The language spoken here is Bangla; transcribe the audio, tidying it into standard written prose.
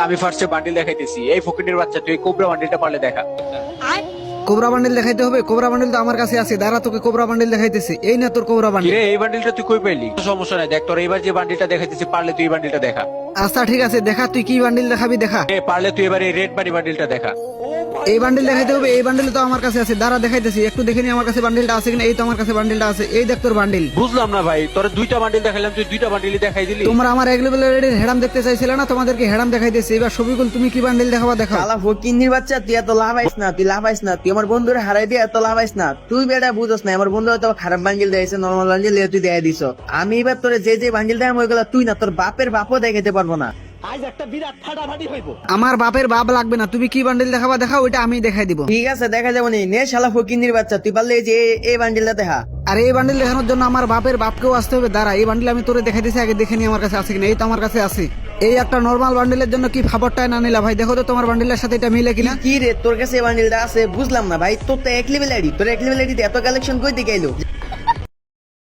আমি ফার্স্টে বান্ডিল দেখাইতেছি। এই ফকিনের বাচ্চা, তুই কোবরা বান্ডিলটা পারলে দেখা। কোবরা বান্ডিল দেখাইতে হবে? কোবরা বান্ডিল তো আমার কাছে আছে, দাঁড়া তোকে কোবরা বান্ডিল দেখাইতেছি। এই না তোর কোবরা বান্ডিল। কিরে, এই বান্ডিলটা তুই কই পাইলি? সমস্যা নাই, দেখ তোর এবার যে বান্ডিলটা দেখাইতেছি, পারলে তুই এই বান্ডিলটা দেখা। আচ্ছা ঠিক আছে, দেখা তুই কি বান্ডিল দেখাবি দেখা। পারলে তুই এবার এই রেড বাড়ি বান্ডিলটা দেখা। এই বান্ডিল দেখাইতে হবে? এই বান্ডিল তো আমার কাছে আছে, দাঁড়া দেখাইতেছি। একটু দেখে নি আমার কাছে বান্ডিলটা আছে কিনা। এই তো আমার কাছে বান্ডিলটা আছে, এই দেখ তোর বান্ডিল। বুঝলাম না ভাই, তোর দুইটা বান্ডিল দেখাইলাম, তুই দুইটা বান্ডিলই দেখাই দিলি। তোমরা আমার এক লেভেলের হেডাম দেখতে চাইছিলে না, তোমাদেরকে হেডাম দেখাইতেছি। এবার শফিকুল তুমি কি বান্ডিল দেখাবা দেখাও। শালা ফকিন্নির বাচ্চা, তুই এত লাভাইস না, তুই লাভাইস না, তুই আমার বন্ধুরে হারাই দিয়ে এত লাভাইস না। তুই বেটা বুঝস না, আমার বন্ধু হয়তো খারাপ বান্ডিল দিয়েছে, নর্মাল বান্ডিল তুই দেখাই দিছ। আমি এবার তোরে যে যে বান্ডিল দেখাম ওইগুলা তুই না, তোর বাপের বাপও দেখাইতে পারবো না। আমার বাপের বাপ লাগবে না, তুমি কি বান্ডিল দেখাবা দেখাও, ওইটা আমি দেখাই দিব। ঠিক আছে, দেখা যাবো নি। নে শালা ফকিন্নির বাচ্চা, তুই পারলে এই যে এই বান্ডিলটা দেখা। আর এই বান্ডিল দেখানোর জন্য আমার বাপের বাপকেও আসতে হবে। দাঁড়া, এই বান্ডিল আমি তোরে দেখাই দিছি, আগে দেখে নি আমার কাছে আছে কিনা। এই তো আমার কাছে আছে। এই একটা নরমাল বান্ডিলের জন্য কি ফাবরটাই না নিলা ভাই, দেখো তো তোমার বান্ডিলের সাথে এটা মিলে কিনা। কি রে, তোর কাছে এই বান্ডিলটা আছে? বুঝলাম না ভাই, তোর তো এক লেভেল আইডি, তোর এক লেভেল আইডি এত কালেকশন কই দিকে এলো?